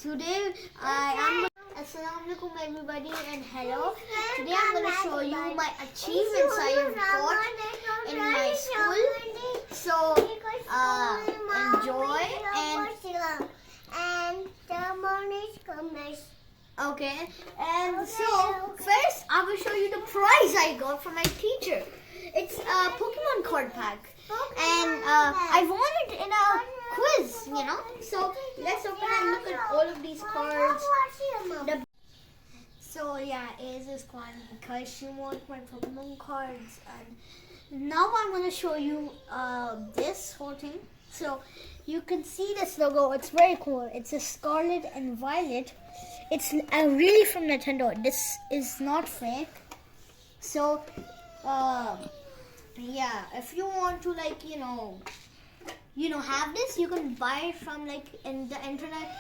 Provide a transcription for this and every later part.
Today Assalamualaikum everybody and hello. Today I'm going to show you my achievements I have got in my school. So enjoy and okay. And so first I will show you the prize I got from my teacher. It's a Pokemon card pack. And I won it in a quiz, you know. So let's open and look at all of these cards. So yeah, is this one because she wants my Pokemon cards, and now I'm gonna show you this whole thing. So you can see this logo. It's very cool. It's a Scarlet and Violet. It's really from Nintendo. This is not fake. So yeah, if you want to have this, you can buy it from in the internet.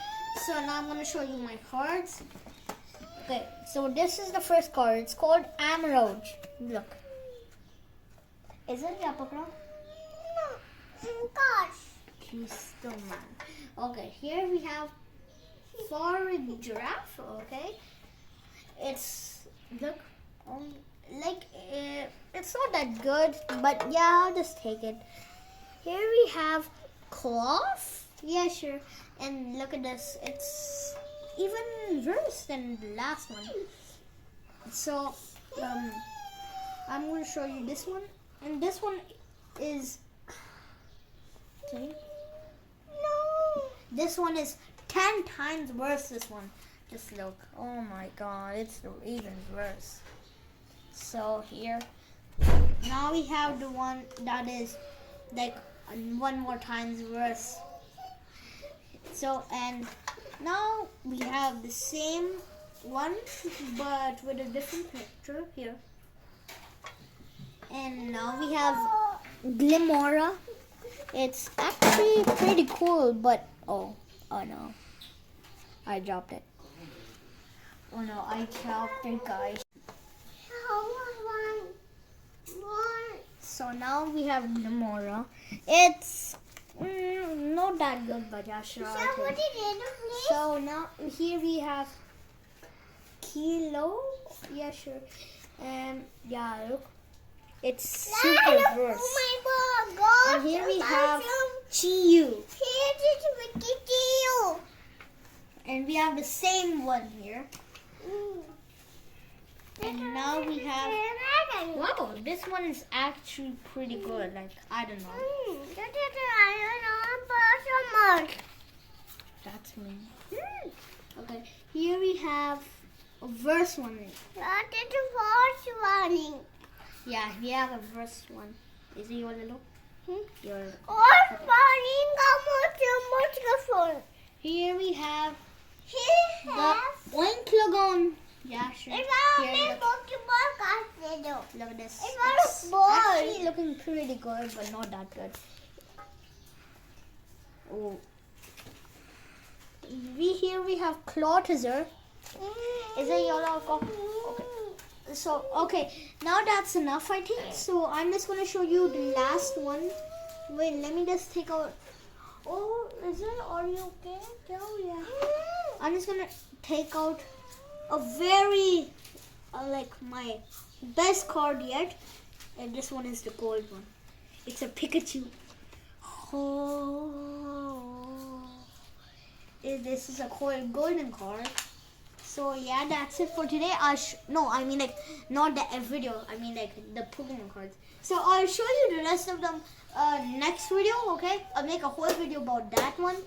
So now I'm gonna show you my cards. Okay, so this is the first card. It's called Emerald. Look. Is it Yapakra? No, gosh. Crystal Man. Okay, here we have Forest Giraffe. Okay, it's look. It's not that good, but yeah, I'll just take it. Here we have Cloth. Yeah, sure. And look at this. It's even worse than the last one. So, I'm going to show you this one. And this one is... Okay. No. This one is 10 times worse, this one. Just look. Oh my god, it's even worse. So here, now we have the one that is one more times worse. So, and now we have the same one but with a different picture here. And now we have Glimora. It's actually pretty cool, but oh no, I dropped it. Oh no, I dropped it, guys. So now we have Glimora. It's not that good, but yeah, sure. So now here we have Kilo. Yeah, sure. Yeah, look. It's super worse. Oh my god. And here we have Chiyu. Chiyu. And we have the same one here. And now we have, wow, this one is actually pretty good. I don't know. That's me. Okay, here we have a verse one. Yeah, we have a verse one. Is it your little? Your. Here we have the Oinklogon. Yeah, sure. Here, look at this. It's actually looking pretty good, but not that good. Oh. Here we have Clotizer. Is it yellow? Okay. So, okay. Now that's enough, I think. So, I'm just going to show you the last one. Wait, let me just take out. Oh, is it? Are you okay? Oh, yeah. I'm just going to take out a very my best card yet, and this one is the gold one. It's a Pikachu. Oh, this is a golden card. So yeah, that's it for today. Not the video. I mean the Pokemon cards. So I'll show you the rest of them next video. Okay, I'll make a whole video about that one.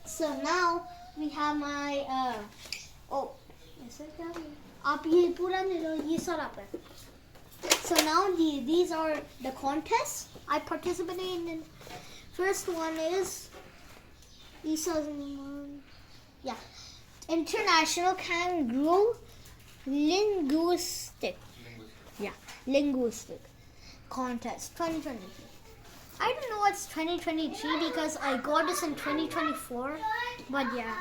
So now we have my oh, आप ये पूरा ले लो, ये सब आप है. So now these are the contests I participated in. First one is yeah, International Kangaroo Linguistic. Yeah, Linguistic Contest 2023. I don't know what's 2023 because I got this in 2024, but yeah.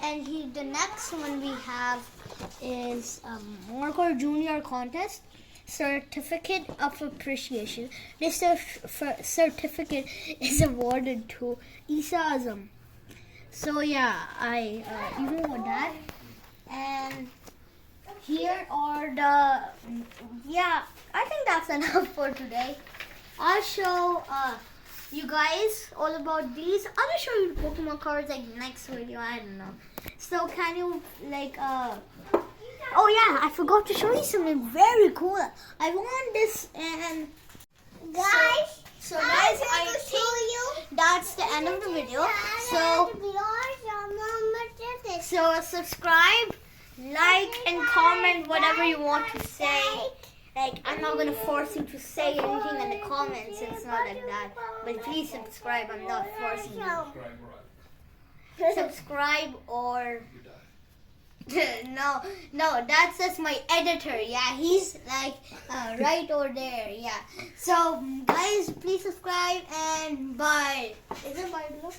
And the next one we have is Morcor Junior Contest Certificate of Appreciation. This certificate is awarded to Isa Azam. So yeah, I even with that, and here are the yeah. I think that's enough for today. I'll show you guys all about these. I'll just show you the Pokemon cards like next video. I don't know. So can you like oh yeah, I forgot to show you something very cool. I want this and Guys, so guys, I think that's the end of the video. So subscribe, like, and comment whatever you want to say. Like, I'm not gonna force you to say anything in the comments. It's not like that. But please subscribe. I'm not forcing you. Subscribe or no, that's just my editor. Yeah, he's like right over there. Yeah. So guys, please subscribe and bye. Is it bye, below?